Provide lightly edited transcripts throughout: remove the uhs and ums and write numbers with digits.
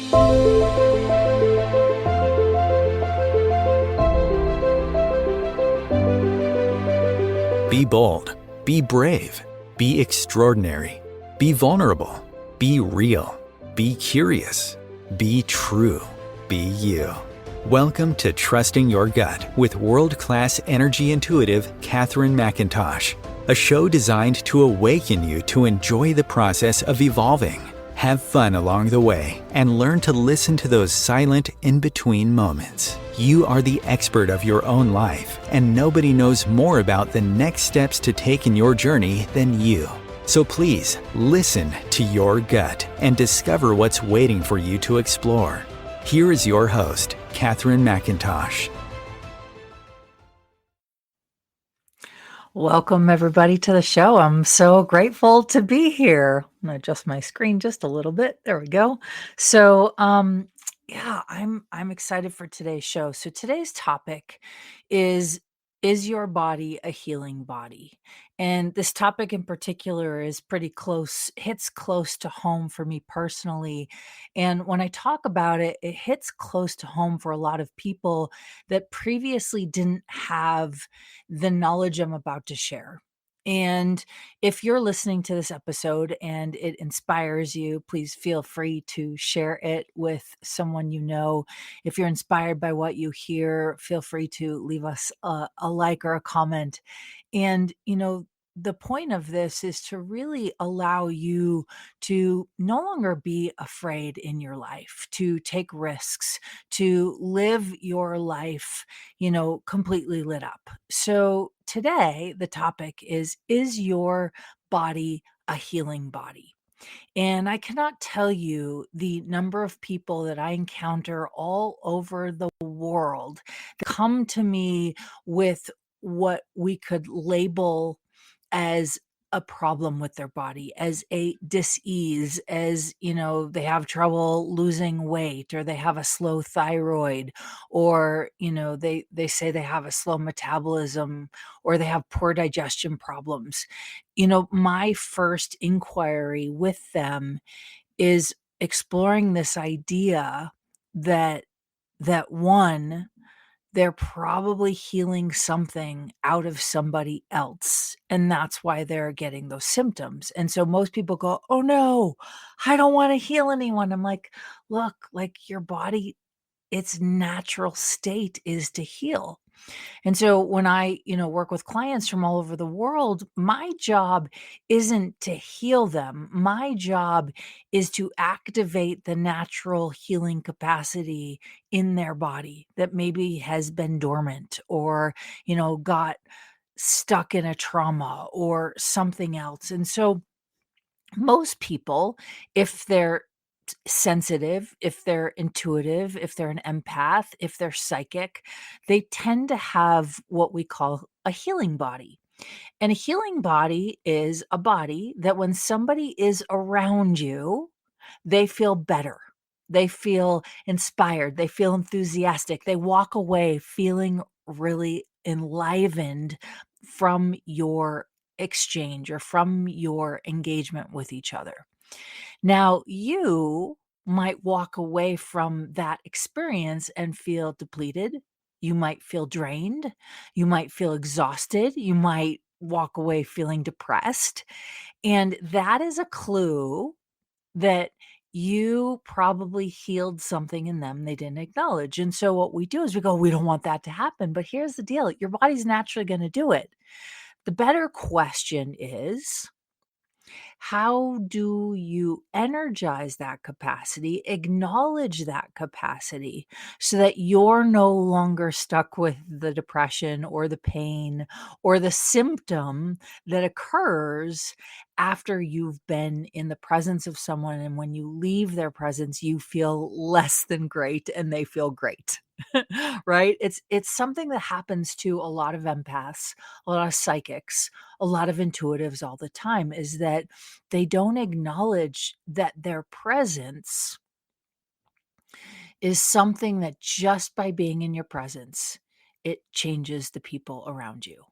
Be bold, be brave, be extraordinary, be vulnerable, be real, be curious, be true, be you. Welcome to Trusting Your Gut with world-class energy intuitive Katherine McIntosh, a show designed to awaken you to enjoy the process of evolving, have fun along the way, and learn to listen to those silent in-between moments. You are the expert of your own life, and nobody knows more about the next steps to take in your journey than you. So please, listen to your gut and discover what's waiting for you to explore. Here is your host, Katherine McIntosh. Welcome, everybody, to the show. I'm so grateful to be here. I'm going to adjust my screen just a little bit. There we go. So, yeah, I'm excited for today's show. So today's topic is your body a healing body? And this topic in particular is pretty close, hits close to home for me personally. And when I talk about it, it hits close to home for a lot of people that previously didn't have the knowledge I'm about to share. And if you're listening to this episode and it inspires you, please feel free to share it with someone you know. If you're inspired by what you hear, feel free to leave us a like or a comment. And, the point of this is to really allow you to no longer be afraid in your life, to take risks, to live your life, completely lit up. So today, the topic is your body a healing body? And I cannot tell you the number of people that I encounter all over the world that come to me with what we could label as a problem with their body, as a dis-ease, as, they have trouble losing weight, or they have a slow thyroid, or, they say they have a slow metabolism, or they have poor digestion problems. My first inquiry with them is exploring this idea that one, they're probably healing something out of somebody else, and that's why they're getting those symptoms. And so most people go, "Oh no, I don't want to heal anyone." I'm like, "Look, like your body, its natural state is to heal." And so when I, work with clients from all over the world, my job isn't to heal them. My job is to activate the natural healing capacity in their body that maybe has been dormant, or, got stuck in a trauma or something else. And so most people, if they're sensitive, if they're intuitive, if they're an empath, if they're psychic, they tend to have what we call a healing body. And a healing body is a body that when somebody is around you, they feel better. They feel inspired. They feel enthusiastic. They walk away feeling really enlivened from your exchange or from your engagement with each other. Now, you might walk away from that experience and feel depleted. You might feel drained. You might feel exhausted. You might walk away feeling depressed. And that is a clue that you probably healed something in them they didn't acknowledge. And so what we do is we go, we don't want that to happen. But here's the deal, your body's naturally going to do it. The better question is, how do you energize that capacity, acknowledge that capacity so that you're no longer stuck with the depression or the pain or the symptom that occurs after you've been in the presence of someone, and when you leave their presence, you feel less than great and they feel great. Right? It's something that happens to a lot of empaths, a lot of psychics, a lot of intuitives all the time, is that they don't acknowledge that their presence is something that just by being in your presence, it changes the people around you.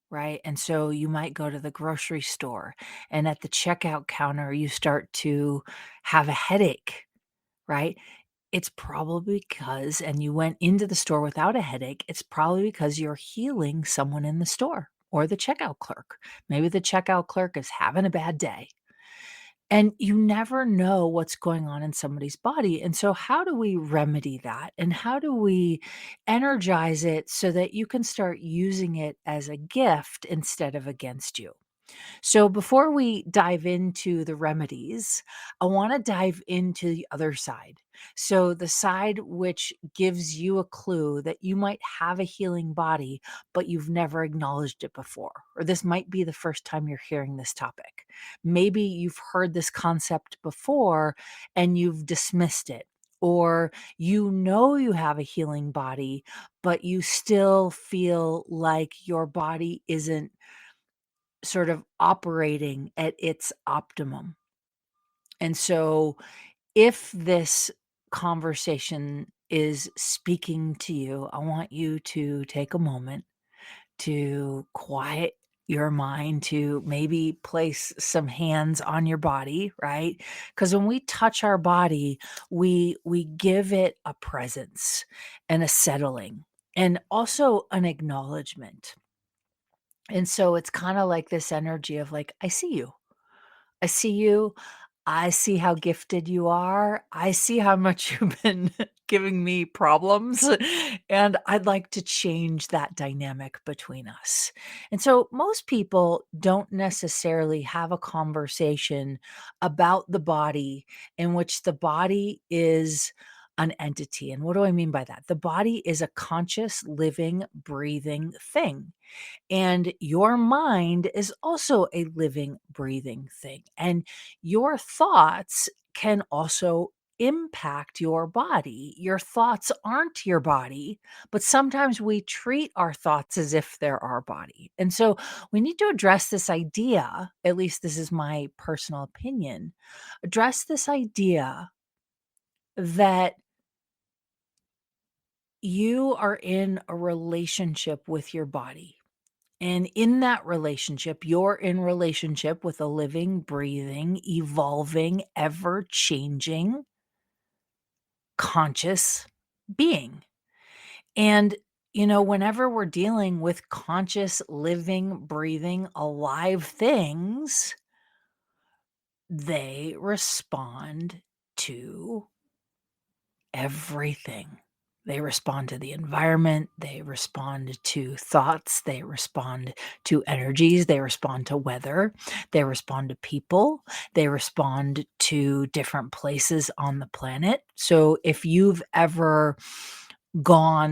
Right. And so you might go to the grocery store, and at the checkout counter, you start to have a headache. Right. it's probably because and you went into the store without a headache, it's probably because you're healing someone in the store or the checkout clerk. Maybe the checkout clerk is having a bad day. And you never know what's going on in somebody's body. And so, how do we remedy that? And how do we energize it so that you can start using it as a gift instead of against you? So, before we dive into the remedies, I want to dive into the other side. So, the side which gives you a clue that you might have a healing body, but you've never acknowledged it before. Or this might be the first time you're hearing this topic. Maybe you've heard this concept before and you've dismissed it. Or you know you have a healing body, but you still feel like your body isn't sort of operating at its optimum. And so, if this conversation is speaking to you, I want you to take a moment to quiet your mind, to maybe place some hands on your body, right? Because when we touch our body, we give it a presence and a settling and also an acknowledgement. And so it's kinda like this energy of like, "I see you. I see you. I see how gifted you are. I see how much you've been giving me problems, and I'd like to change that dynamic between us." And so most people don't necessarily have a conversation about the body in which the body is an entity. And what do I mean by that? The body is a conscious, living, breathing thing. And your mind is also a living, breathing thing. And your thoughts can also impact your body. Your thoughts aren't your body, but sometimes we treat our thoughts as if they're our body. And so we need to address this idea, at least this is my personal opinion, address this idea that you are in a relationship with your body. And in that relationship, you're in relationship with a living, breathing, evolving, ever changing, conscious being. And, whenever we're dealing with conscious, living, breathing, alive things, they respond to everything. They respond to the environment, they respond to thoughts, they respond to energies, they respond to weather, they respond to people, they respond to different places on the planet. So if you've ever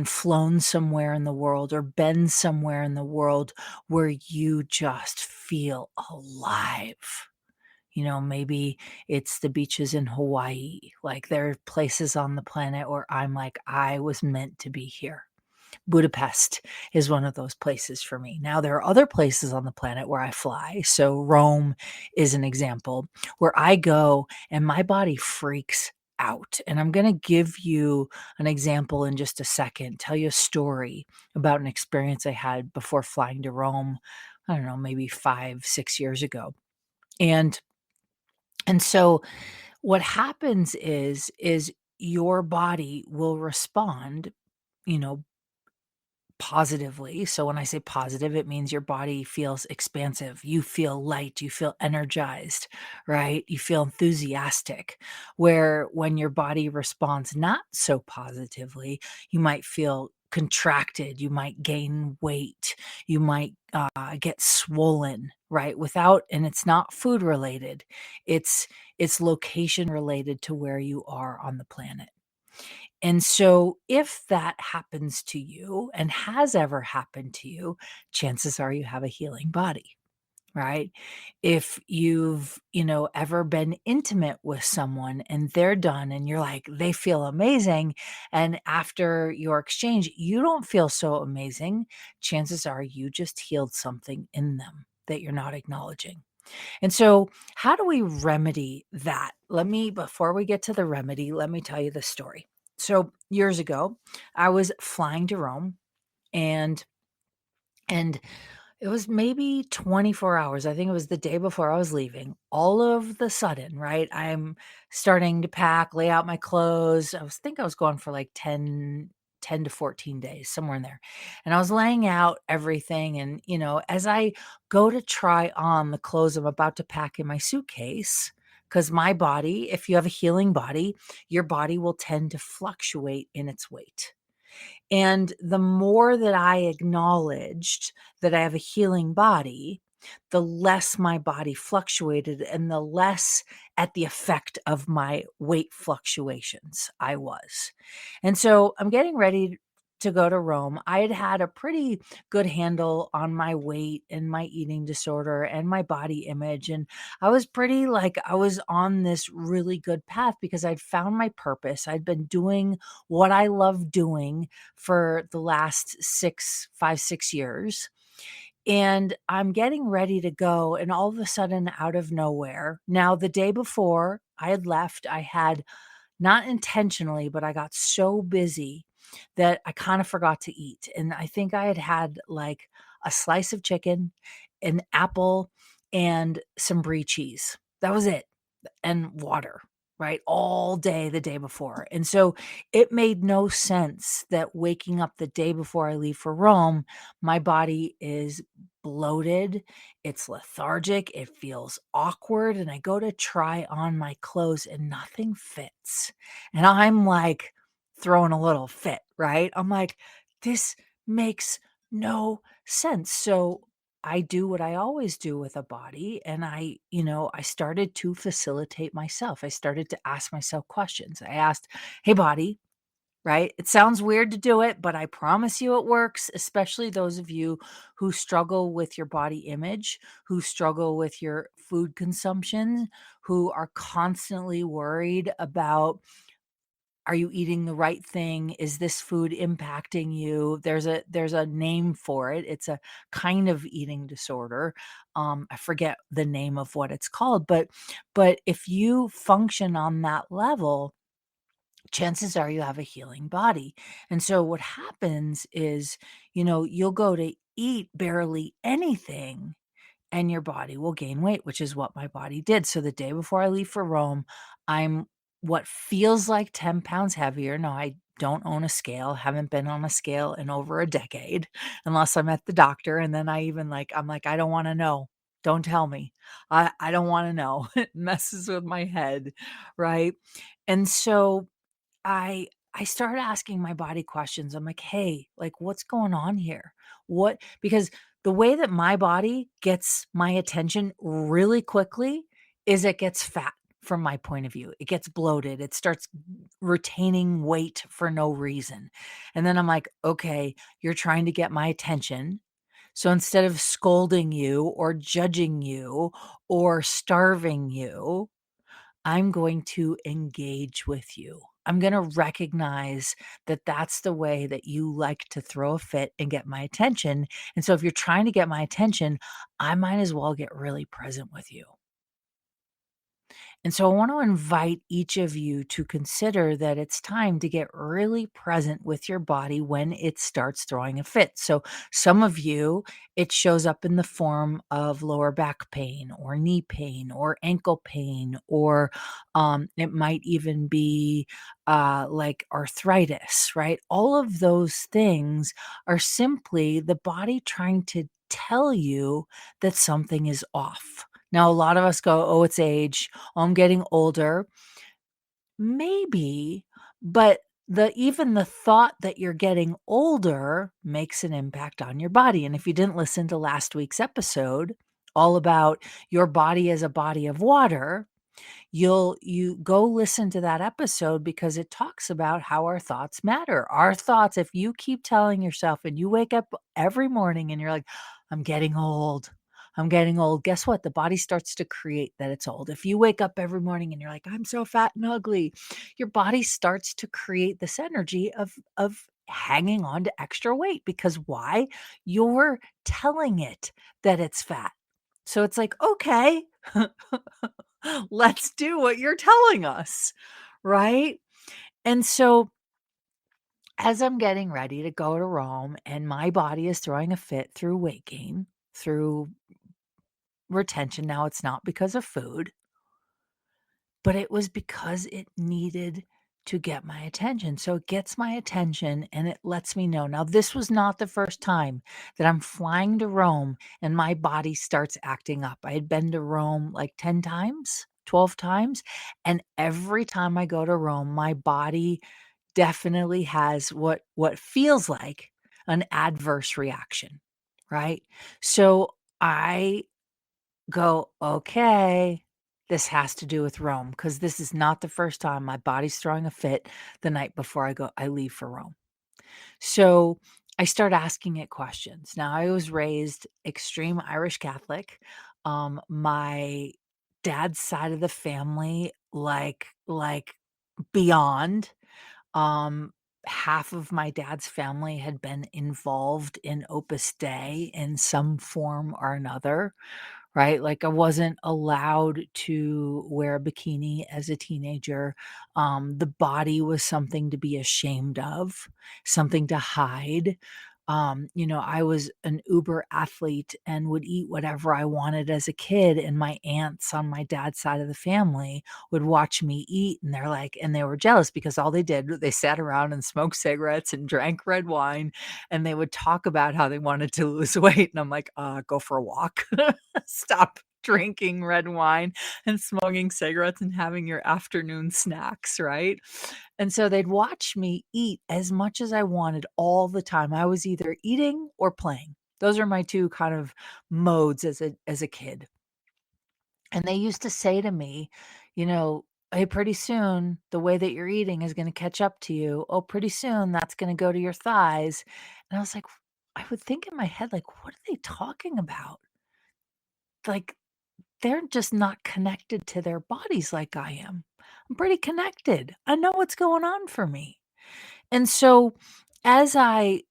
flown somewhere in the world or been somewhere in the world where you just feel alive, maybe it's the beaches in Hawaii. Like, there are places on the planet where I'm like, I was meant to be here. Budapest is one of those places for me. Now, there are other places on the planet where I fly. So, Rome is an example where I go and my body freaks out. And I'm going to give you an example in just a second, tell you a story about an experience I had before flying to Rome. I don't know, maybe 5, 6 years ago. And so what happens is your body will respond, you know, positively. So when I say positive, it means your body feels expansive. You feel light, you feel energized, right? You feel enthusiastic. Where when your body responds not so positively, you might feel contracted, you might gain weight, you might get swollen, right? And it's not food related. It's location related to where you are on the planet. And so, if that happens to you and has ever happened to you, chances are you have a healing body, right? If you've, ever been intimate with someone and they're done and you're like, they feel amazing. And after your exchange, you don't feel so amazing, chances are you just healed something in them that you're not acknowledging. And so, how do we remedy that? Before we get to the remedy, let me tell you the story. So, years ago, I was flying to Rome and and It was maybe 24 hours. I think it was the day before I was leaving. All of the sudden, right? I'm starting to pack, lay out my clothes. I was going for like 10 to 14 days, somewhere in there. And I was laying out everything. And, as I go to try on the clothes I'm about to pack in my suitcase, because my body, if you have a healing body, your body will tend to fluctuate in its weight. And the more that I acknowledged that I have a healing body, the less my body fluctuated and the less at the effect of my weight fluctuations I was. And so I'm getting ready to go to Rome. I had had a pretty good handle on my weight and my eating disorder and my body image. And I was pretty like, I was on this really good path because I'd found my purpose. I'd been doing what I love doing for the last 6 years. And I'm getting ready to go. And all of a sudden, out of nowhere, now the day before I had left, I had not intentionally, but I got so busy that I kind of forgot to eat. And I think I had had like a slice of chicken, an apple, and some brie cheese. That was it, and water, right? All day the day before. And so it made no sense that waking up the day before I leave for Rome, my body is bloated, it's lethargic, it feels awkward. And I go to try on my clothes and nothing fits. And I'm like throwing a little fit, right? I'm like, this makes no sense. So I do what I always do with a body. And I started to facilitate myself. I started to ask myself questions. I asked, hey, body, right? It sounds weird to do it, but I promise you it works, especially those of you who struggle with your body image, who struggle with your food consumption, who are constantly worried about, are you eating the right thing? Is this food impacting you? There's a name for it. It's a kind of eating disorder. I forget the name of what it's called, but if you function on that level, chances are you have a healing body. And so what happens is, you'll go to eat barely anything and your body will gain weight, which is what my body did. So the day before I leave for Rome, I'm what feels like 10 pounds heavier. No, I don't own a scale, haven't been on a scale in over a decade, unless I'm at the doctor. And then I'm like, I don't want to know. Don't tell me. I don't want to know. It messes with my head. Right. And so I started asking my body questions. I'm like, "Hey, like, what's going on here?" Because the way that my body gets my attention really quickly is it gets fat from my point of view. It gets bloated. It starts retaining weight for no reason. And then I'm like, "Okay, you're trying to get my attention. So instead of scolding you or judging you or starving you, I'm going to engage with you. I'm going to recognize that that's the way that you like to throw a fit and get my attention. And so if you're trying to get my attention, I might as well get really present with you. And so I want to invite each of you to consider that it's time to get really present with your body when it starts throwing a fit. So some of you, it shows up in the form of lower back pain or knee pain or ankle pain, or it might even be like arthritis, right? All of those things are simply the body trying to tell you that something is off. Now, a lot of us go, oh, it's age. Oh, I'm getting older. Maybe, but even the thought that you're getting older makes an impact on your body. And if you didn't listen to last week's episode, all about your body as a body of water, you go listen to that episode because it talks about how our thoughts matter. Our thoughts, if you keep telling yourself and you wake up every morning and you're like, I'm getting old. I'm getting old. Guess what? The body starts to create that it's old. If you wake up every morning and you're like, I'm so fat and ugly, your body starts to create this energy of hanging on to extra weight. Because why? You're telling it that it's fat. So it's like, okay, let's do what you're telling us, right? And so as I'm getting ready to go to Rome and my body is throwing a fit through weight gain, through retention. Now, it's not because of food, but it was because it needed to get my attention. So it gets my attention and it lets me know. Now, this was not the first time that I'm flying to Rome and my body starts acting up. I had been to Rome like 10 times, 12 times. And every time I go to Rome, my body definitely has what feels like an adverse reaction, right? So I go, "Okay, this has to do with Rome because this is not the first time my body's throwing a fit the night before I leave for Rome." So, I start asking it questions. Now, I was raised extreme Irish Catholic. My dad's side of the family, like beyond. Um, Half of my dad's family had been involved in Opus Dei in some form or another, right? Like, I wasn't allowed to wear a bikini as a teenager. The body was something to be ashamed of, something to hide. I was an uber athlete and would eat whatever I wanted as a kid, and my aunts on my dad's side of the family would watch me eat, and they were jealous because all they did, they sat around and smoked cigarettes and drank red wine, and they would talk about how they wanted to lose weight, and I'm like, go for a walk." Stop drinking red wine and smoking cigarettes and having your afternoon snacks, right? And so they'd watch me eat as much as I wanted all the time. I was either eating or playing. Those are my 2 kind of modes as a kid. And they used to say to me, you know, "Hey, pretty soon the way that you're eating is gonna catch up to you. Oh, pretty soon that's gonna go to your thighs." And I was like, I would think in my head, like, "What are they talking about?" Like, they're just not connected to their bodies like I am. I'm pretty connected. I know what's going on for me. And so as I,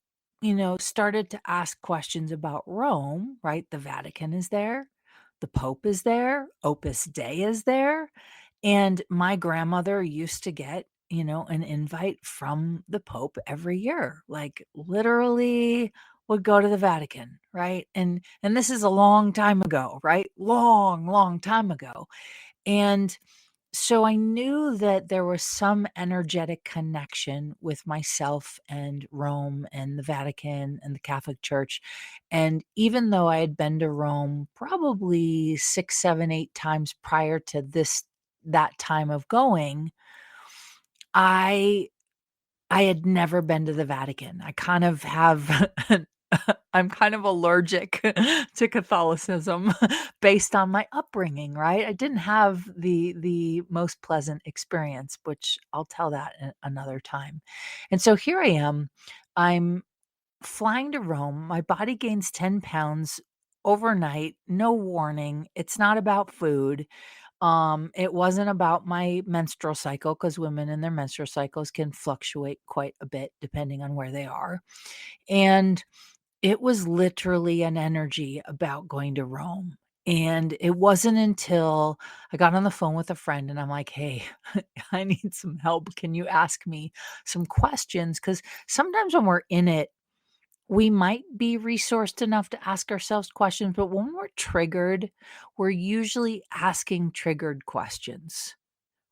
started to ask questions about Rome, right? The Vatican is there, the Pope is there, Opus Dei is there. And my grandmother used to get, an invite from the Pope every year, like literally would go to the Vatican, right? And this is a long time ago, right? Long, long time ago. And so I knew that there was some energetic connection with myself and Rome and the Vatican and the Catholic Church. And even though I had been to Rome probably 6, 7, 8 times prior to that time of going, I I had never been to the Vatican. I kind of have I'm kind of allergic to Catholicism based on my upbringing, right? I didn't have the most pleasant experience, which I'll tell that another time. And so here I am. I'm flying to Rome. My body gains 10 pounds overnight, no warning. It's not about food. It wasn't about my menstrual cycle because women and their menstrual cycles can fluctuate quite a bit depending on where they are. And it was literally an energy about going to Rome. And it wasn't until I got on the phone with a friend and I'm like, "Hey, I need some help. Can you ask me some questions?" Because sometimes when we're in it, we might be resourced enough to ask ourselves questions, but when we're triggered, we're usually asking triggered questions,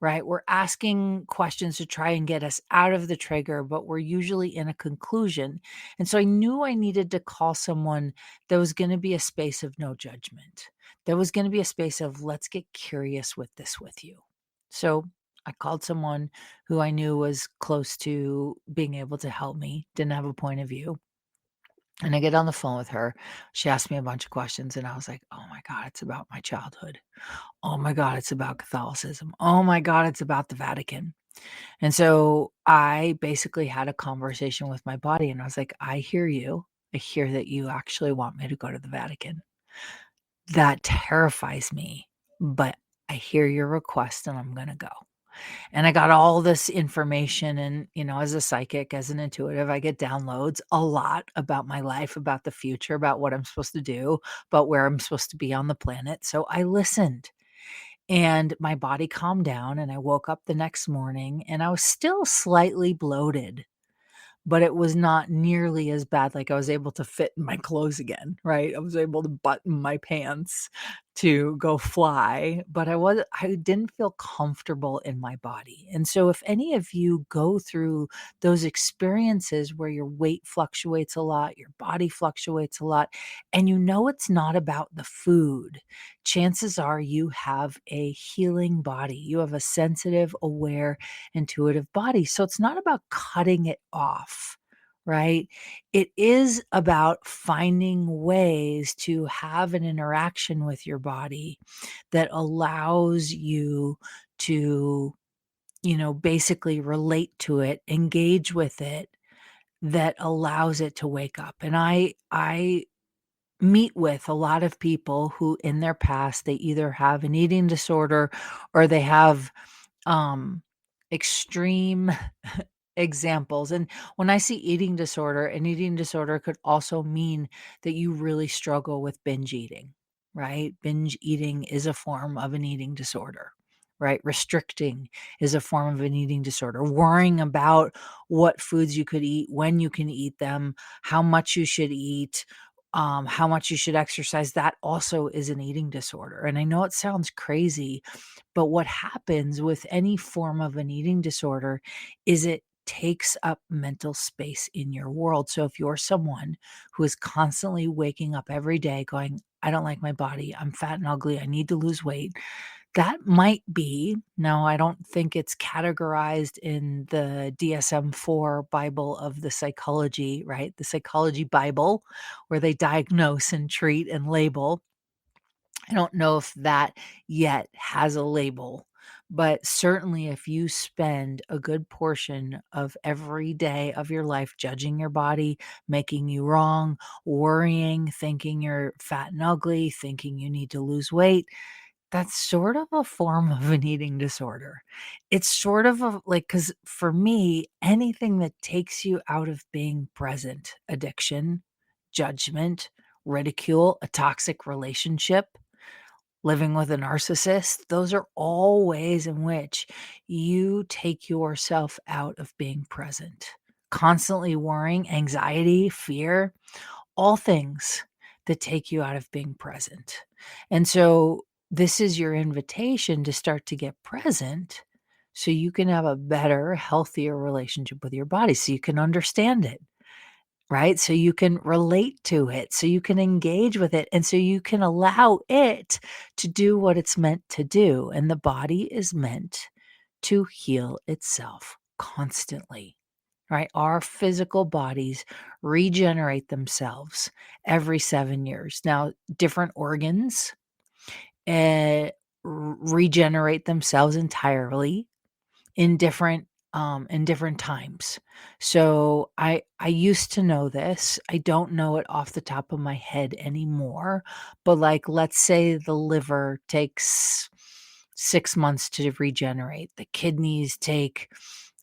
right? We're asking questions to try and get us out of the trigger, but we're usually in a conclusion. And so I knew I needed to call someone that was going to be a space of no judgment. There was going to be a space of let's get curious with this with you. So I called someone who I knew was close to being able to help me, didn't have a point of view. And I get on the phone with her. She asked me a bunch of questions, and I was like, "Oh my God, it's about my childhood. Oh my God, it's about Catholicism. Oh my God, it's about the Vatican." And so I basically had a conversation with my body, and I was like, "I hear you. I hear that you actually want me to go to the Vatican. That terrifies me, but I hear your request, and I'm going to go." And I got all this information and, as a psychic, as an intuitive, I get downloads a lot about my life, about the future, about what I'm supposed to do, about where I'm supposed to be on the planet. So I listened and my body calmed down and I woke up the next morning and I was still slightly bloated, but it was not nearly as bad. Like I was able to fit in my clothes again, right? I was able to button my pants to go fly, but I didn't feel comfortable in my body. And so if any of you go through those experiences where your weight fluctuates a lot, your body fluctuates a lot, and you know it's not about the food, chances are you have a healing body. You have a sensitive, aware, intuitive body. So it's not about cutting it off, right? It is about finding ways to have an interaction with your body that allows you to, basically relate to it, engage with it, that allows it to wake up. And I meet with a lot of people who in their past they either have an eating disorder or they have um extreme examples. And when I see eating disorder, an eating disorder could also mean that you really struggle with binge eating, right? Binge eating is a form of an eating disorder, right? Restricting is a form of an eating disorder. Worrying about what foods you could eat, when you can eat them, how much you should eat, how much you should exercise, that also is an eating disorder. And I know it sounds crazy, but what happens with any form of an eating disorder is it takes up mental space in your world. So if you're someone who is constantly waking up every day going, I don't like my body, I'm fat and ugly, I need to lose weight, that might be, now I don't think it's categorized in the DSM-4 Bible of the psychology, right? The psychology Bible, where they diagnose and treat and label. I don't know if that yet has a label, but certainly if you spend a good portion of every day of your life judging your body, making you wrong, worrying, thinking you're fat and ugly, thinking you need to lose weight, that's sort of a form of an eating disorder. It's sort of a like, because for me, anything that takes you out of being present, addiction, judgment, ridicule, a toxic relationship, living with a narcissist, those are all ways in which you take yourself out of being present. Constantly worrying, anxiety, fear, all things that take you out of being present. And so this is your invitation to start to get present so you can have a better, healthier relationship with your body, so you can understand it, right? So you can relate to it, so you can engage with it, and so you can allow it to do what it's meant to do. And the body is meant to heal itself constantly, right? Our physical bodies regenerate themselves every 7 years. Now, different organs regenerate themselves entirely in different times. So I used to know this. I don't know it off the top of my head anymore, but like let's say the liver takes 6 months to regenerate. The kidneys take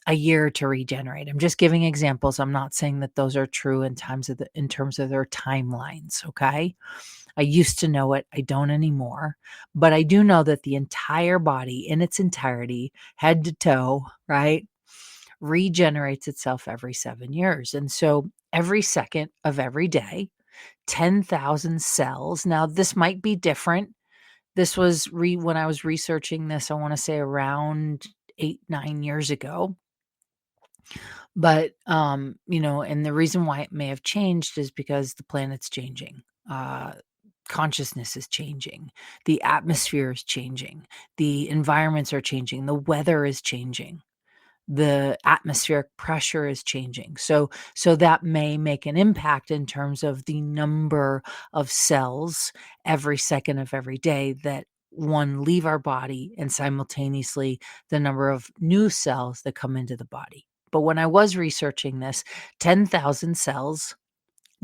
a year to regenerate. I'm just giving examples. I'm not saying that those are true in terms of their timelines, okay? I used to know it. I don't anymore. But I do know that the entire body in its entirety, head to toe, right, regenerates itself every 7 years. And so every second of every day, 10,000 cells. Now, this might be different. This was when I was researching this, I want to say around 8, 9 years ago. But, and the reason why it may have changed is because the planet's changing. Consciousness is changing. The atmosphere is changing. The environments are changing. The weather is changing. The atmospheric pressure is changing. So that may make an impact in terms of the number of cells every second of every day that one leave our body, and simultaneously the number of new cells that come into the body. But when I was researching this, 10,000 cells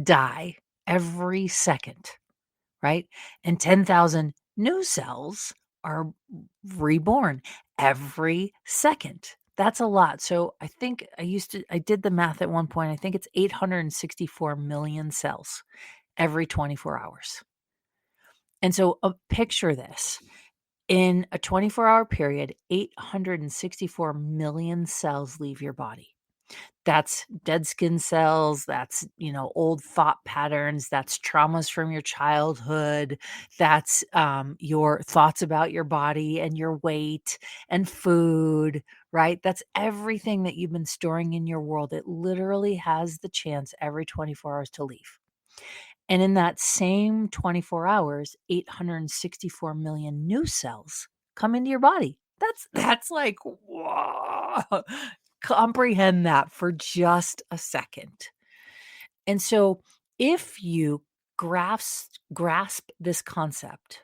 die every second, right? And 10,000 new cells are reborn every second. That's a lot. So I think I did the math at one point. I think it's 864 million cells every 24 hours. And so picture this. In a 24-hour period, 864 million cells leave your body. That's dead skin cells, that's, old thought patterns, that's traumas from your childhood, that's, your thoughts about your body and your weight and food, right? That's everything that you've been storing in your world. It literally has the chance every 24 hours to leave. And in that same 24 hours, 864 million new cells come into your body. That's like, whoa. Comprehend that for just a second. And so if you grasp this concept,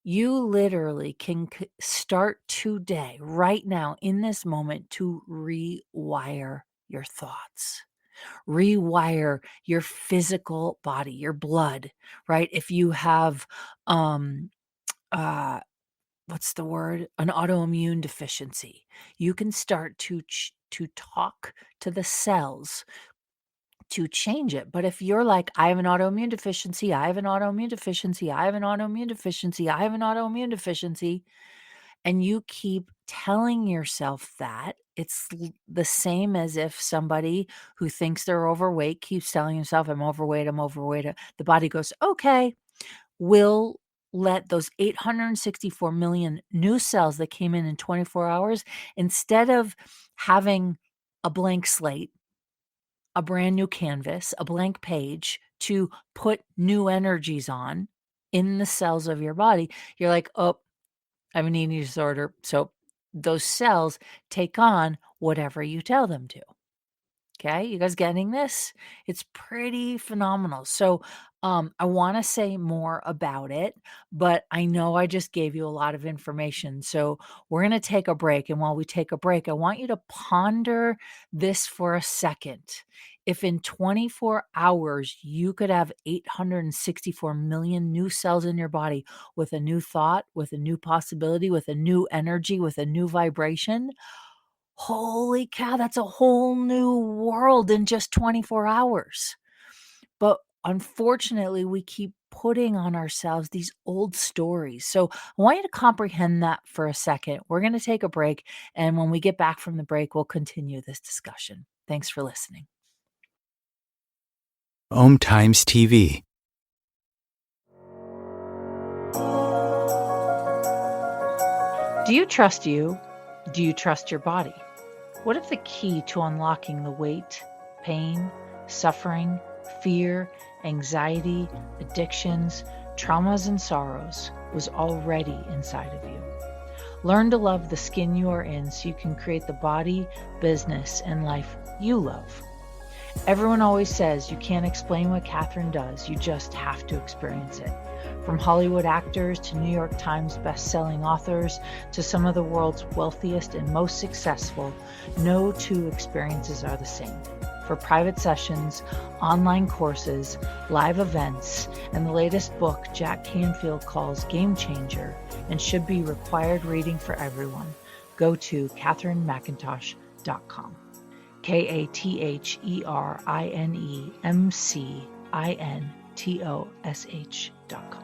you literally can start today, right now, in this moment, to rewire your thoughts, rewire your physical body, your blood, right? If you have, uh, what's the word? An autoimmune deficiency, you can start to talk to the cells to change it. But if you're like, I have an autoimmune deficiency, I have an autoimmune deficiency, I have an autoimmune deficiency, I have an autoimmune deficiency, and you keep telling yourself that, it's the same as if somebody who thinks they're overweight keeps telling himself, I'm overweight, I'm overweight. The body goes, okay, we'll let those 864 million new cells that came in 24 hours, instead of having a blank slate, a brand new canvas, a blank page to put new energies on in the cells of your body, you're like, oh, I have an eating disorder. So those cells take on whatever you tell them to. Okay, you guys getting this? It's pretty phenomenal. So I want to say more about it, but I know I just gave you a lot of information. So we're going to take a break. And while we take a break, I want you to ponder this for a second. If in 24 hours you could have 864 million new cells in your body with a new thought, with a new possibility, with a new energy, with a new vibration, holy cow, that's a whole new world in just 24 hours. But unfortunately, we keep putting on ourselves these old stories. So I want you to comprehend that for a second. We're going to take a break. And when we get back from the break, we'll continue this discussion. Thanks for listening. Om Times TV. Do you trust you? Do you trust your body? What if the key to unlocking the weight, pain, suffering, fear, anxiety, addictions, traumas, and sorrows was already inside of you? Learn to love the skin you are in so you can create the body, business, and life you love. Everyone always says you can't explain what Catherine does, you just have to experience it. From Hollywood actors to New York Times best-selling authors to some of the world's wealthiest and most successful, no two experiences are the same. For private sessions, online courses, live events, and the latest book Jack Canfield calls Game Changer and should be required reading for everyone, go to katherinemcintosh.com. KatherineMcintosh.com.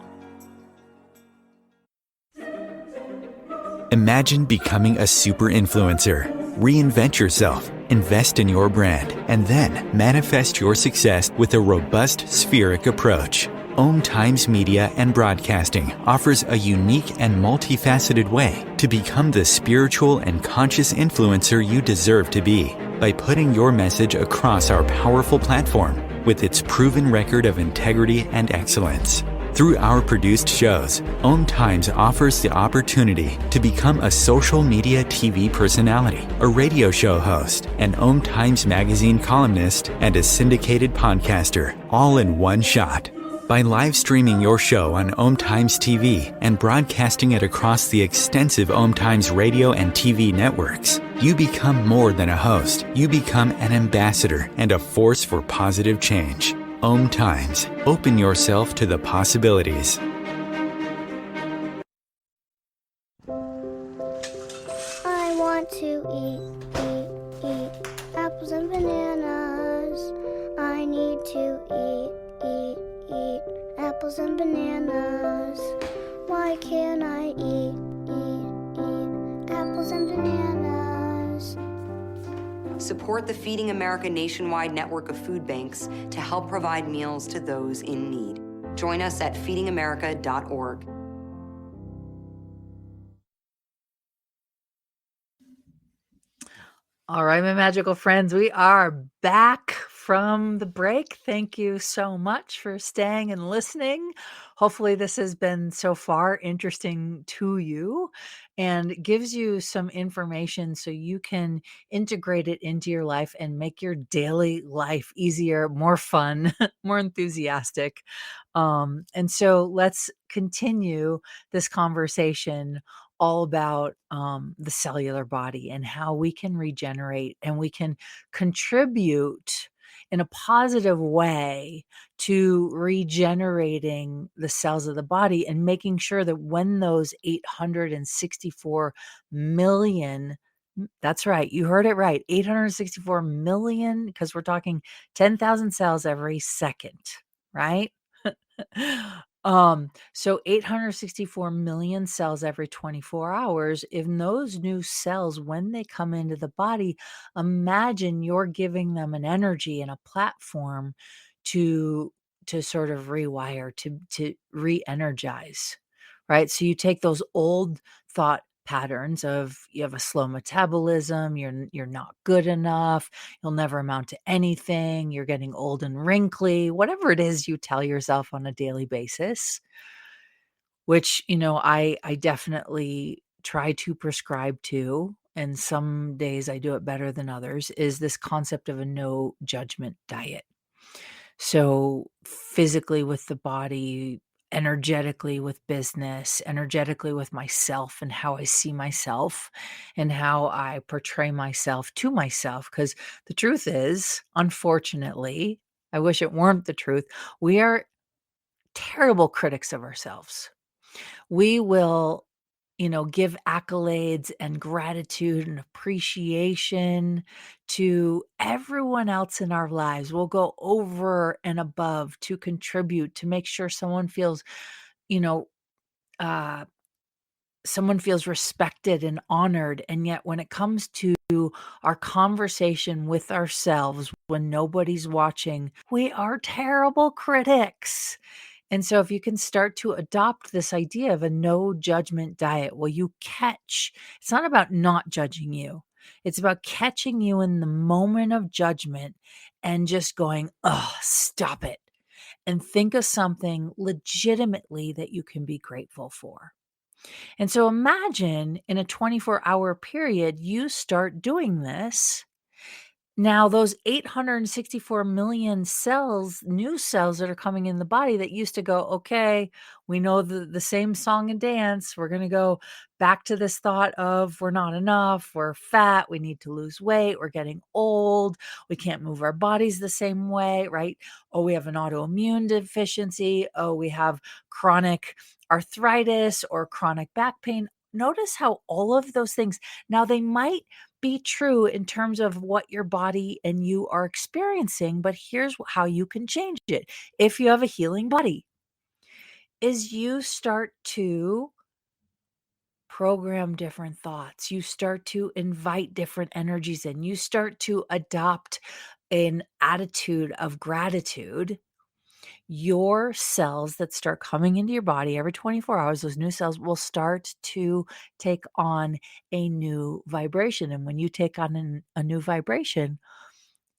Imagine becoming a super influencer. Reinvent yourself, invest in your brand, and then manifest your success with a robust spheric approach. Om Times Media and Broadcasting offers a unique and multifaceted way to become the spiritual and conscious influencer you deserve to be by putting your message across our powerful platform with its proven record of integrity and excellence. Through our produced shows, Om Times offers the opportunity to become a social media TV personality, a radio show host, an Om Times magazine columnist, and a syndicated podcaster, all in one shot. By live streaming your show on Om Times TV and broadcasting it across the extensive Om Times radio and TV networks, you become more than a host. You become an ambassador and a force for positive change. Om Times. Open yourself to the possibilities. I want to eat apples and bananas. I need to eat apples and bananas. Why can't I eat apples and bananas? Support the Feeding America nationwide network of food banks to help provide meals to those in need. Join us at feedingamerica.org. All right, my magical friends, we are back from the break. Thank you so much for staying and listening. Hopefully, this has been so far interesting to you and gives you some information so you can integrate it into your life and make your daily life easier, more fun, more enthusiastic. And so let's continue this conversation all about the cellular body and how we can regenerate and we can contribute in a positive way to regenerating the cells of the body and making sure that when those 864 million, that's right, you heard it right, 864 million, because we're talking 10,000 cells every second, right? So 864 million cells every 24 hours. If those new cells, when they come into the body, imagine you're giving them an energy and a platform to sort of rewire, to re-energize, right? So you take those old thought patterns of you have a slow metabolism, you're not good enough, you'll never amount to anything, you're getting old and wrinkly, whatever it is you tell yourself on a daily basis, which, I definitely try to prescribe to, and some days I do it better than others, is this concept of a no judgment diet. So physically with the body, energetically with business, energetically with myself and how I see myself and how I portray myself to myself. Because the truth is, unfortunately, I wish it weren't the truth, we are terrible critics of ourselves. We will, give accolades and gratitude and appreciation to everyone else in our lives. We'll go over and above to contribute, to make sure someone feels, you know, uh, someone feels respected and honored. And yet, when it comes to our conversation with ourselves, when nobody's watching, we are terrible critics. And so if you can start to adopt this idea of a no judgment diet, well, you catch, it's not about not judging you. It's about catching you in the moment of judgment and just going, oh, stop it. And think of something legitimately that you can be grateful for. And so imagine in a 24-hour period, you start doing this. Now, those 864 million cells, new cells that are coming in the body that used to go, okay, we know the same song and dance. We're going to go back to this thought of we're not enough, we're fat, we need to lose weight, we're getting old, we can't move our bodies the same way, right? Oh, we have an autoimmune deficiency. Oh, we have chronic arthritis or chronic back pain. Notice how all of those things, now they might be true in terms of what your body and you are experiencing, but here's how you can change it. If you have a healing body, is you start to program different thoughts. You start to invite different energies in. You start to adopt an attitude of gratitude. Your cells that start coming into your body every 24 hours, those new cells will start to take on a new vibration. And when you take on a new vibration,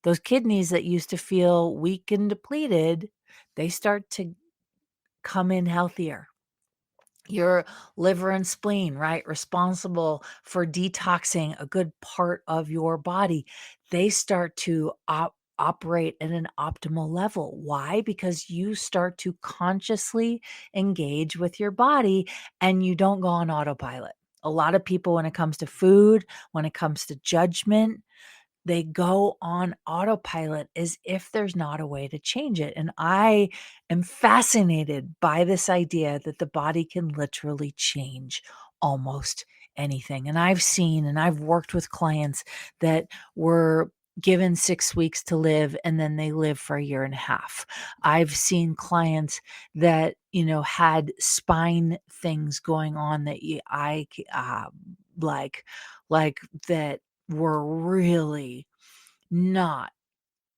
those kidneys that used to feel weak and depleted, they start to come in healthier. Your liver and spleen, right? Responsible for detoxing a good part of your body. They start to operate at an optimal level. Why? Because you start to consciously engage with your body and you don't go on autopilot. A lot of people, when it comes to food, when it comes to judgment, they go on autopilot as if there's not a way to change it. And I am fascinated by this idea that the body can literally change almost anything. And I've seen and I've worked with clients that were given 6 weeks to live and then they live for a year and a half. I've seen clients that, had spine things going on that I like that were really not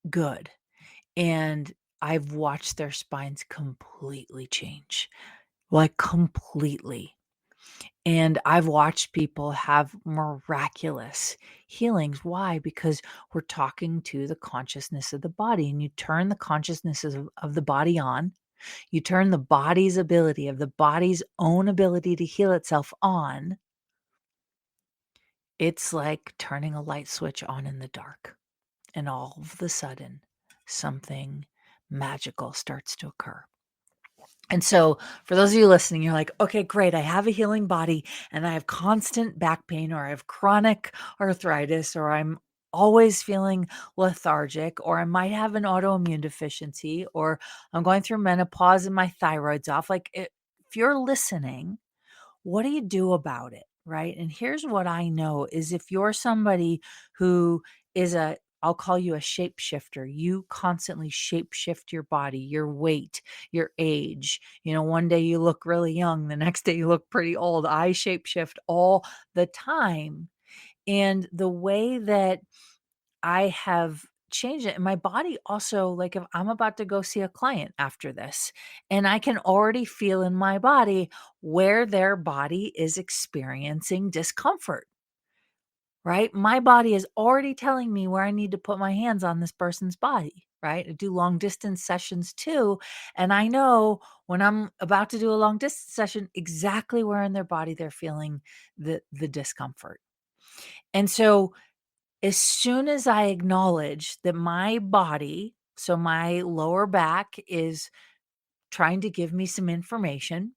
good. And I've watched their spines completely change, like completely. And I've watched people have miraculous healings. Why? Because we're talking to the consciousness of the body, and you turn the consciousness of the body on. You turn the body's ability, of the body's own ability to heal itself on. It's like turning a light switch on in the dark. And all of a sudden, something magical starts to occur. And so, for those of you listening, you're like, okay, great. I have a healing body and I have constant back pain, or I have chronic arthritis, or I'm always feeling lethargic, or I might have an autoimmune deficiency, or I'm going through menopause and my thyroid's off. If you're listening, what do you do about it? Right. And here's what I know is, if you're somebody who is I'll call you a shapeshifter. You constantly shapeshift your body, your weight, your age. One day you look really young, the next day you look pretty old. I shapeshift all the time. And the way that I have changed it, and my body also, like, if I'm about to go see a client after this, and I can already feel in my body where their body is experiencing discomfort, right? My body is already telling me where I need to put my hands on this person's body, right? I do long distance sessions too. And I know when I'm about to do a long distance session exactly where in their body they're feeling the discomfort. And so, as soon as I acknowledge that my body, so my lower back, is trying to give me some information,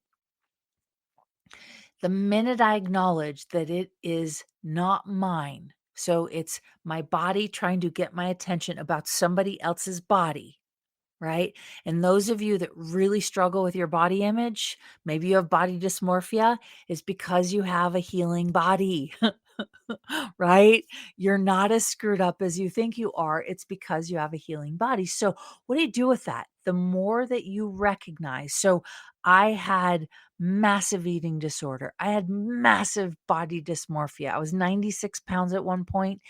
the minute I acknowledge that it is not mine, so it's my body trying to get my attention about somebody else's body, right? And those of you that really struggle with your body image, maybe you have body dysmorphia, is because you have a healing body. Right? You're not as screwed up as you think you are. It's because you have a healing body. So, what do you do with that? The more that you recognize. So, I had massive eating disorder. I had massive body dysmorphia. I was 96 pounds at one point,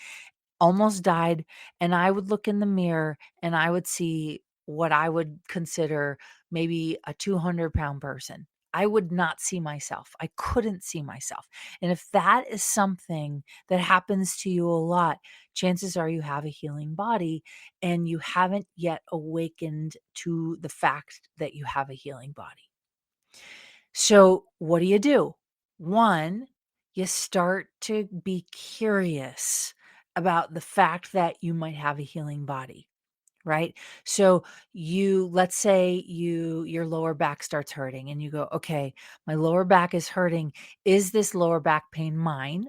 almost died, and I would look in the mirror and I would see what I would consider maybe a 200-pound person. I would not see myself. I couldn't see myself. And if that is something that happens to you a lot, chances are you have a healing body and you haven't yet awakened to the fact that you have a healing body. So, what do? One, you start to be curious about the fact that you might have a healing body, right? So, let's say your lower back starts hurting and you go, okay, my lower back is hurting. Is this lower back pain mine?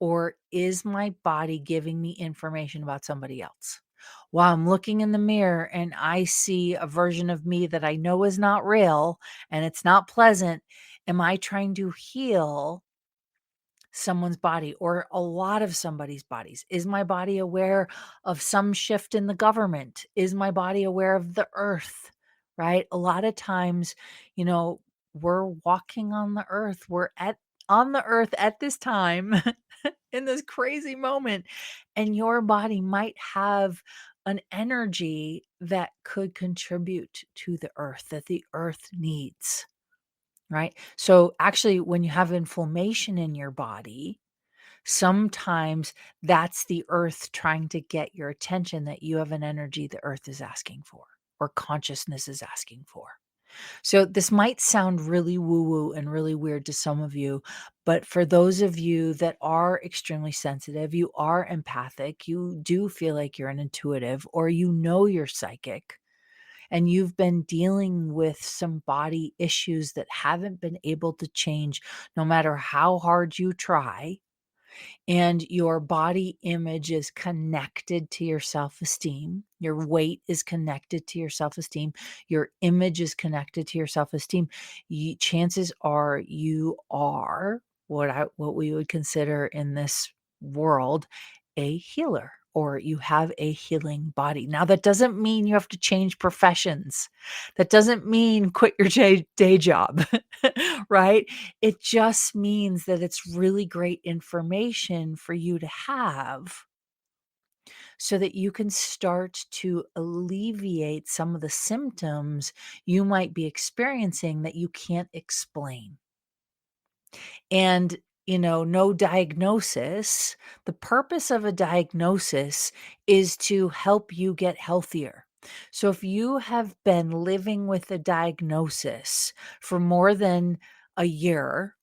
Or is my body giving me information about somebody else? While I'm looking in the mirror and I see a version of me that I know is not real and it's not pleasant, am I trying to heal someone's body or a lot of somebody's bodies? Is my body aware of some shift in the government? Is my body aware of the earth? Right? A lot of times, we're walking on the earth. We're on the earth at this time in this crazy moment, and your body might have an energy that could contribute to the earth, that the earth needs, right? So actually, when you have inflammation in your body, sometimes that's the earth trying to get your attention, that you have an energy the earth is asking for, or consciousness is asking for. So this might sound really woo-woo and really weird to some of you, but for those of you that are extremely sensitive, you are empathic, you do feel like you're an intuitive, or you're psychic, and you've been dealing with some body issues that haven't been able to change no matter how hard you try, and your body image is connected to your self-esteem. Your weight is connected to your self-esteem. Your image is connected to your self-esteem. Chances are you are what we would consider in this world a healer, or you have a healing body. Now, that doesn't mean you have to change professions. That doesn't mean quit your day job, right? It just means that it's really great information for you to have, so that you can start to alleviate some of the symptoms you might be experiencing that you can't explain. And, no diagnosis. The purpose of a diagnosis is to help you get healthier. So if you have been living with a diagnosis for more than a year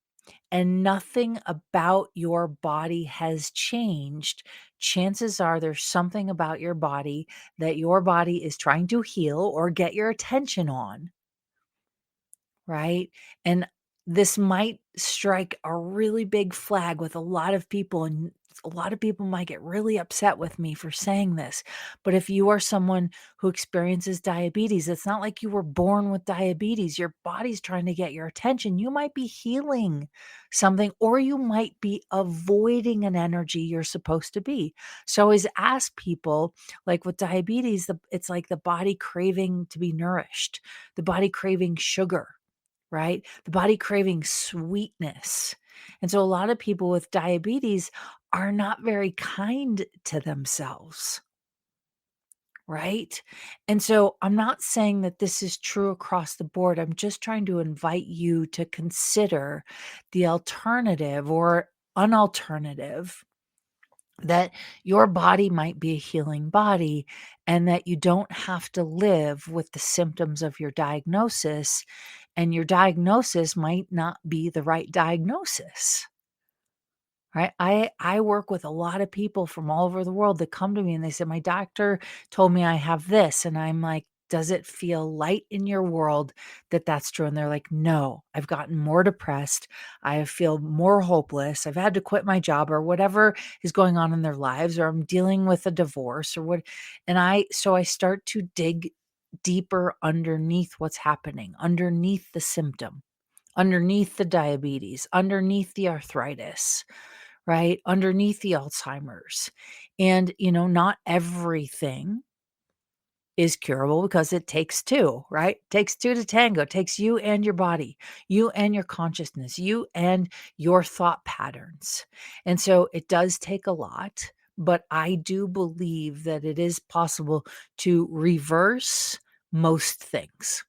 and nothing about your body has changed, chances are there's something about your body that your body is trying to heal or get your attention on, right? And this might strike a really big flag with a lot of people, and a lot of people might get really upset with me for saying this. But if you are someone who experiences diabetes, it's not like you were born with diabetes. Your body's trying to get your attention. You might be healing something, or you might be avoiding an energy you're supposed to be. So I always ask people, like with diabetes, it's like the body craving to be nourished, the body craving sugar, right? The body craving sweetness. And so a lot of people with diabetes are not very kind to themselves, right? And so I'm not saying that this is true across the board. I'm just trying to invite you to consider the alternative or unalternative, that your body might be a healing body and that you don't have to live with the symptoms of your diagnosis, and your diagnosis might not be the right diagnosis. Right? I work with a lot of people from all over the world that come to me and they say, "My doctor told me I have this." And I'm like, "Does it feel light in your world that that's true?" And they're like, "No, I've gotten more depressed. I feel more hopeless. I've had to quit my job," or whatever is going on in their lives, or I'm dealing with a divorce or what. And so I start to dig deeper underneath what's happening, underneath the symptom, underneath the diabetes, underneath the arthritis, right? Underneath the Alzheimer's. And, not everything is curable because it takes two, right? It takes two to tango. It takes you and your body, you and your consciousness, you and your thought patterns. And so it does take a lot, but I do believe that it is possible to reverse most things.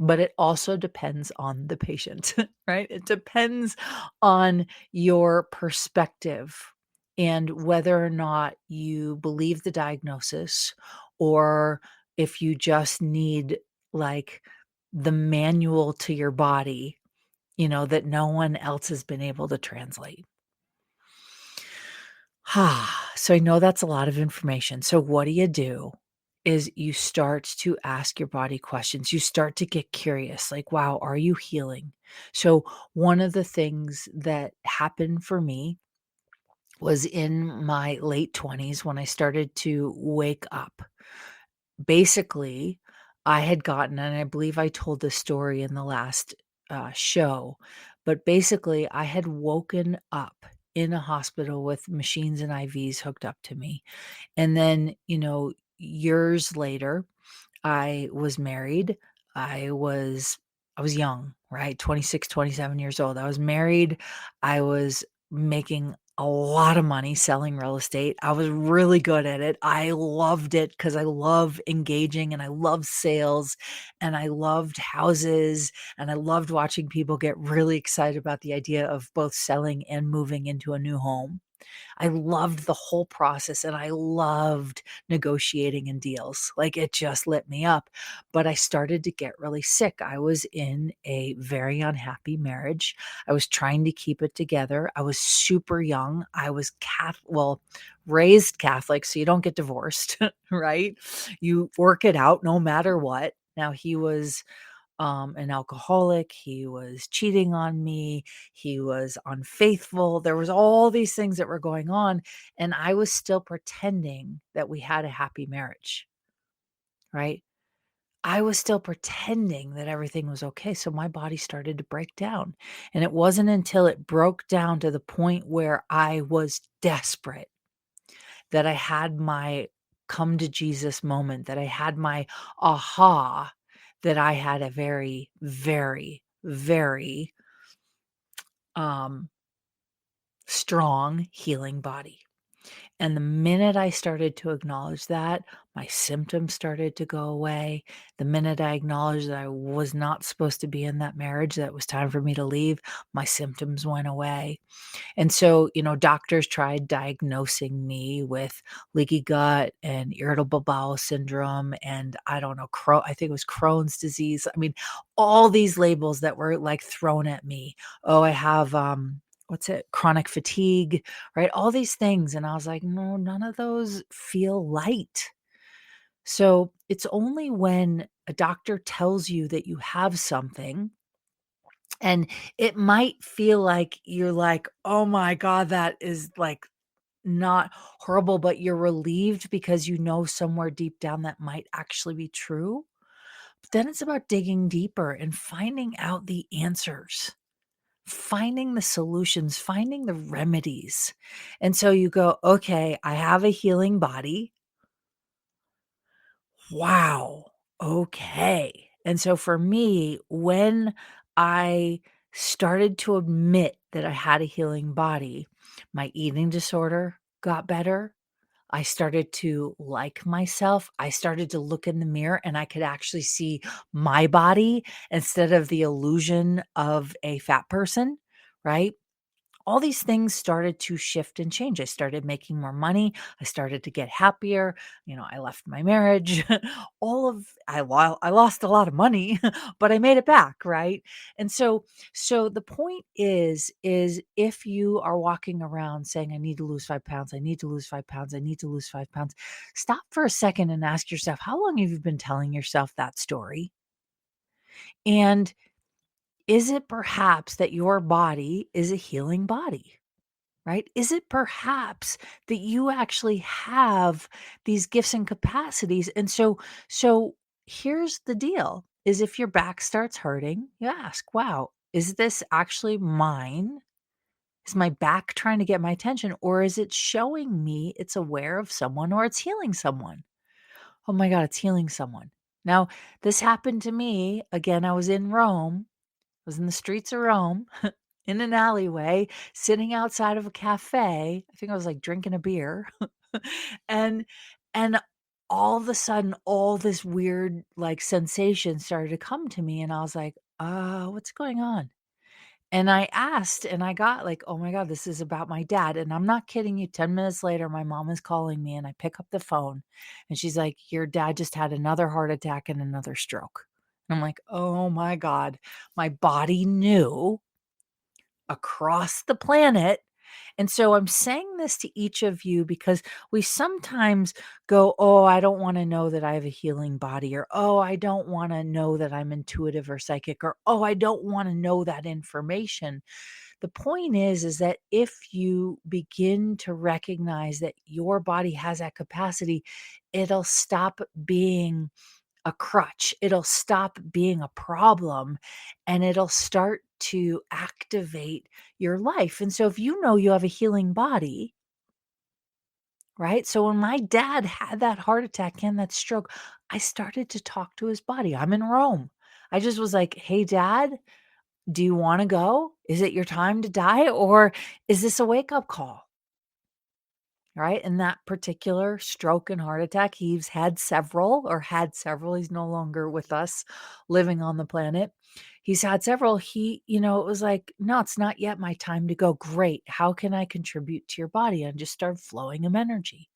But it also depends on the patient, right? It depends on your perspective and whether or not you believe the diagnosis, or if you just need, like, the manual to your body, that no one else has been able to translate. So I know that's a lot of information. So what do? Is you start to ask your body questions. You start to get curious, like, wow, are you healing? So one of the things that happened for me was in my late 20s when I started to wake up. Basically, I had gotten, and I believe I told this story in the last show, but basically, I had woken up in a hospital with machines and IVs hooked up to me. And then, years later, I was married. I was I was young, right? 26, 27 years old. I was married. I was making a lot of money selling real estate. I was really good at it. I loved it because I love engaging and I love sales and I loved houses and I loved watching people get really excited about the idea of both selling and moving into a new home. I loved the whole process and I loved negotiating in deals. Like, it just lit me up. But I started to get really sick. I was in a very unhappy marriage. I was trying to keep it together. I was super young. I was raised Catholic, so you don't get divorced, right? You work it out no matter what. Now, he was an alcoholic. He was cheating on me. He was unfaithful. There was all these things that were going on, and I was still pretending that we had a happy marriage, right? I was still pretending that everything was okay. So my body started to break down. And it wasn't until it broke down to the point where I was desperate that I had my come to Jesus moment, that I had my aha, that I had a very, very, very um, strong healing body. And the minute I started to acknowledge that, my symptoms started to go away. The minute I acknowledged that I was not supposed to be in that marriage, that it was time for me to leave, my symptoms went away. And so, doctors tried diagnosing me with leaky gut and irritable bowel syndrome and I don't know, I think it was Crohn's disease. I mean, all these labels that were like thrown at me. Oh, I have what's it? Chronic fatigue, right? All these things and I was like, "No, none of those feel light." So, it's only when a doctor tells you that you have something and it might feel like you're like, "Oh my god, that is, like, not horrible," but you're relieved because you know somewhere deep down that might actually be true. But then it's about digging deeper and finding out the answers, finding the solutions, finding the remedies. And so you go, "Okay, I have a healing body. Wow, okay." And so for me, when I started to admit that I had a healing body, my eating disorder got better. I started to like myself. I started to look in the mirror and I could actually see my body instead of the illusion of a fat person, right? All these things started to shift and change. I started making more money. I started to get happier. I left my marriage. I lost a lot of money, but I made it back, right? And so the point is if you are walking around saying I need to lose 5 pounds, I need to lose 5 pounds, I need to lose 5 pounds, stop for a second and ask yourself, how long have you been telling yourself that story? And is it perhaps that your body is a healing body? Right? Is it perhaps that you actually have these gifts and capacities? And so here's the deal is if your back starts hurting, you ask, wow, is this actually mine? Is my back trying to get my attention or is it showing me it's aware of someone or it's healing someone? Oh my God, it's healing someone. Now, this happened to me. Again, I was in Rome, I was in the streets of Rome in an alleyway, sitting outside of a cafe. I think I was, like, drinking a beer. And and all of a sudden, all this weird, like, sensation started to come to me, and I was like, what's going on?" And I asked, and I got like, "Oh my god, this is about my dad." And I'm not kidding you, 10 minutes later, my mom is calling me, and I pick up the phone, and she's like, "Your dad just had another heart attack and another stroke." And I'm like, "Oh my god." My body knew across the planet. And so I'm saying this to each of you because we sometimes go, "Oh, I don't want to know that I have a healing body," or, "Oh, I don't want to know that I'm intuitive or psychic," or, "Oh, I don't want to know that information." The point is that if you begin to recognize that your body has that capacity, it'll stop being a crutch. It'll stop being a problem and it'll start to activate your life. And so if you know you have a healing body, right? So when my dad had that heart attack and that stroke, I started to talk to his body. I'm in Rome. I just was like, "Hey, dad, do you want to go? Is it your time to die? Or is this a wake up call?" Right? And that particular stroke and heart attack, he's had several. He's no longer with us living on the planet. He's had several. It was like, "No, it's not yet my time to go." Great. How can I contribute to your body? And just start flowing him energy.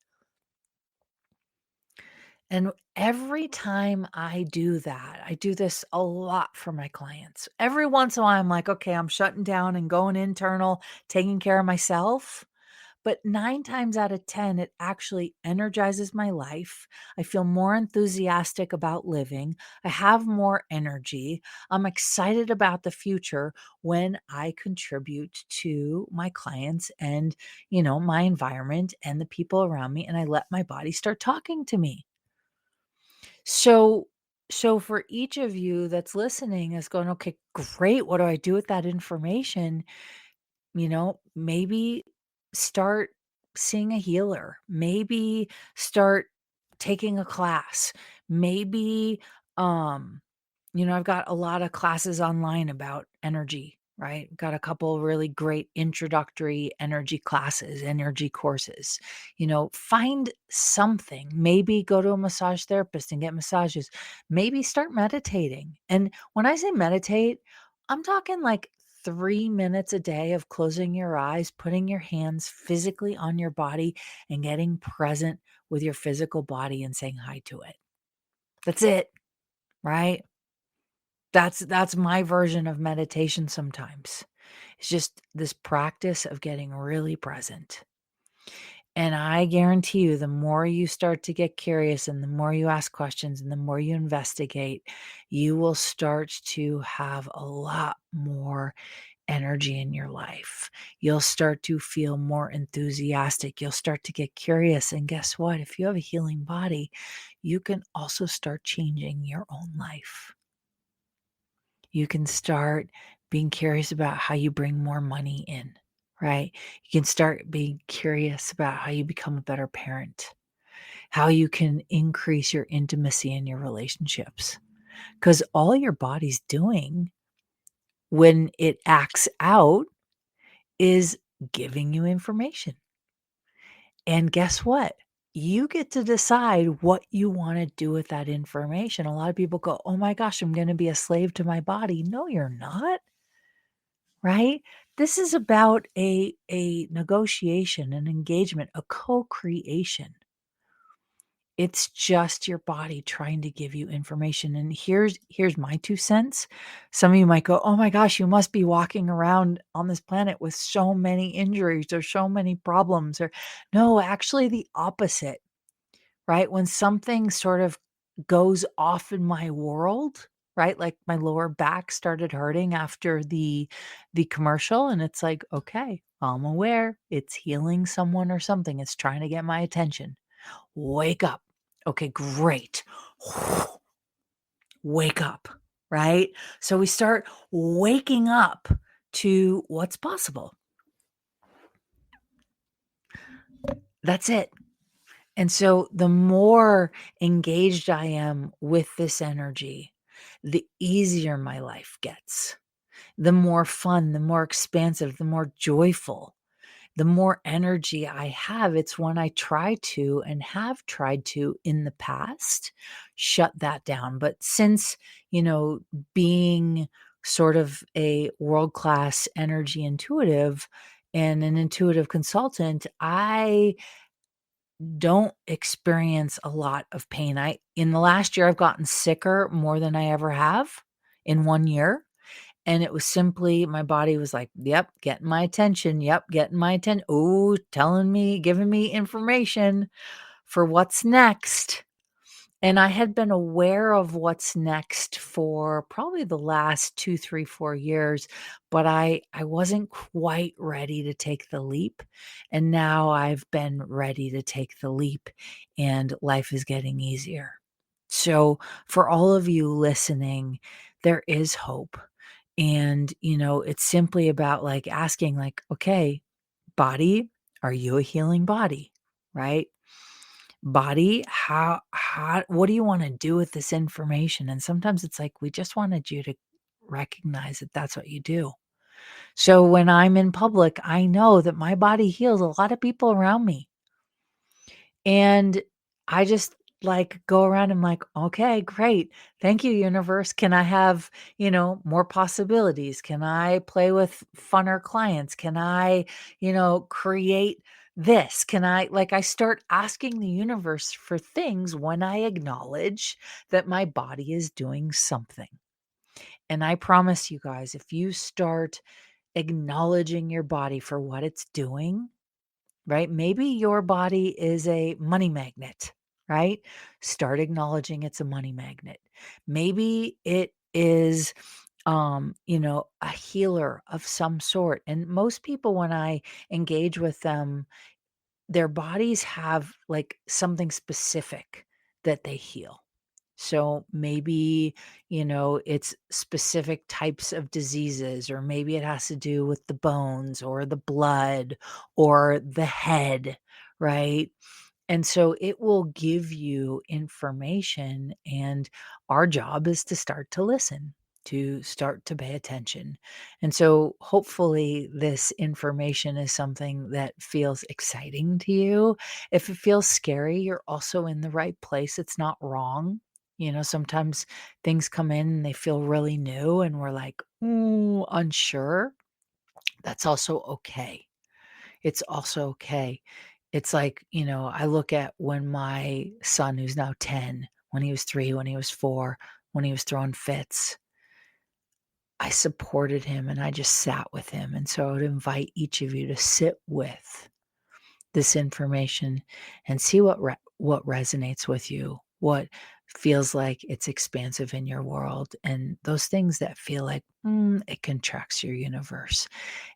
And every time I do that, I do this a lot for my clients. Every once in a while, I'm like, okay, I'm shutting down and going internal, taking care of myself. But 9 times out of 10, it actually energizes my life. I feel more enthusiastic about living. I have more energy. I'm excited about the future when I contribute to my clients and, my environment and the people around me, and I let my body start talking to me. So so for each of you that's listening is going, "Okay, great. What do I do with that information?" Maybe start seeing a healer. Maybe start taking a class. Maybe, I've got a lot of classes online about energy right? Got a couple really great introductory energy classes, energy courses. Find something. Maybe go to a massage therapist and get massages. Maybe start meditating. And when I say meditate, I'm talking like 3 minutes a day of closing your eyes, putting your hands physically on your body, and getting present with your physical body and saying hi to it. That's it, right? That's my version of meditation sometimes. It's just this practice of getting really present. And I guarantee you, the more you start to get curious and the more you ask questions and the more you investigate, you will start to have a lot more energy in your life. You'll start to feel more enthusiastic. You'll start to get curious. And guess what? If you have a healing body, you can also start changing your own life. You can start being curious about how you bring more money in, right? You can start being curious about how you become a better parent, how you can increase your intimacy in your relationships. Because all your body's doing when it acts out is giving you information. And guess what? You get to decide what you want to do with that information. A lot of people go, oh my gosh, I'm going to be a slave to my body. No, you're not. Right? This is about a negotiation, an engagement, a co-creation. It's just your body trying to give you information. And here's my 2 cents. Some of you might go, "Oh my gosh, you must be walking around on this planet with so many injuries or so many problems," or no, actually the opposite. Right? When something sort of goes off in my world, right? Like my lower back started hurting after the commercial, and it's like, "Okay, I'm aware it's healing someone or something. It's trying to get my attention. Wake up. Okay, great. Wake up." Right? So we start waking up to what's possible. That's it. And so the more engaged I am with this energy, the easier my life gets. The more fun, the more expansive, the more joyful, the more energy I have. It's when I try to and have tried to in the past shut that down. But since, being sort of a world-class energy intuitive and an intuitive consultant, I don't experience a lot of pain. In the last year, I've gotten sicker more than I ever have in 1 year, and it was simply my body was like, "Yep, getting my attention. Yep, getting my attention. Ooh, telling me, giving me information for what's next." And I had been aware of what's next for probably the last 2, 3, 4 years, but I wasn't quite ready to take the leap, and now I've been ready to take the leap, and life is getting easier. So, for all of you listening, there is hope, and, it's simply about, like, asking, like, "Okay, body, are you a healing body?" Right? Body, how what do you wanna do with this information? And sometimes it's like, we just wanted you to recognize that that's what you do. So when I'm in public, I know that my body heals a lot of people around me. And I just, like, go around and like, "Okay, great. Thank you, universe. Can I have, more possibilities? Can I play with funner clients? Can I, create this? Can I" like, I start asking the universe for things when I acknowledge that my body is doing something. And I promise you guys, if you start acknowledging your body for what it's doing, right? Maybe your body is a money magnet, right? Start acknowledging it's a money magnet. Maybe it is a healer of some sort. And most people, when I engage with them, their bodies have like something specific that they heal. So maybe, it's specific types of diseases, or maybe it has to do with the bones or the blood or the head, right? And so it will give you information, and our job is to start to listen. to start to pay attention. And so hopefully this information is something that feels exciting to you. If it feels scary, you're also in the right place. It's not wrong. Sometimes things come in and they feel really new and we're like, ooh, unsure. That's also okay. It's also okay. It's like, I look at when my son, who's now 10, when he was 3, when he was 4, when he was throwing fits, I supported him and I just sat with him. And so I would invite each of you to sit with this information and see what resonates with you, what feels like it's expansive in your world, and those things that feel like it contracts your universe.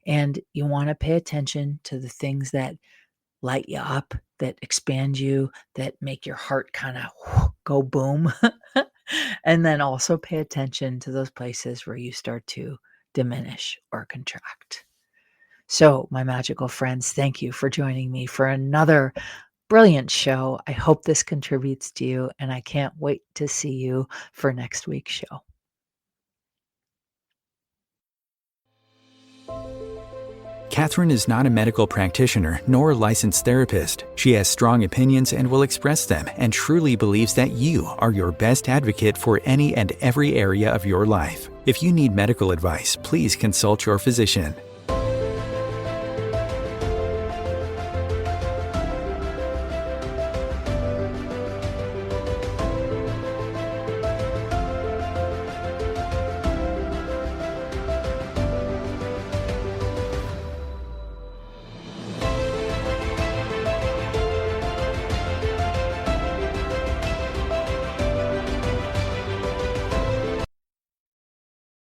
And you want to pay attention to the things that light you up, that expand you, that make your heart kind of go boom. And then also pay attention to those places where you start to diminish or contract. So, my magical friends, thank you for joining me for another brilliant show. I hope this contributes to you, and I can't wait to see you for next week's show. Catherine is not a medical practitioner nor a licensed therapist. She has strong opinions and will express them, and truly believes that you are your best advocate for any and every area of your life. If you need medical advice, please consult your physician.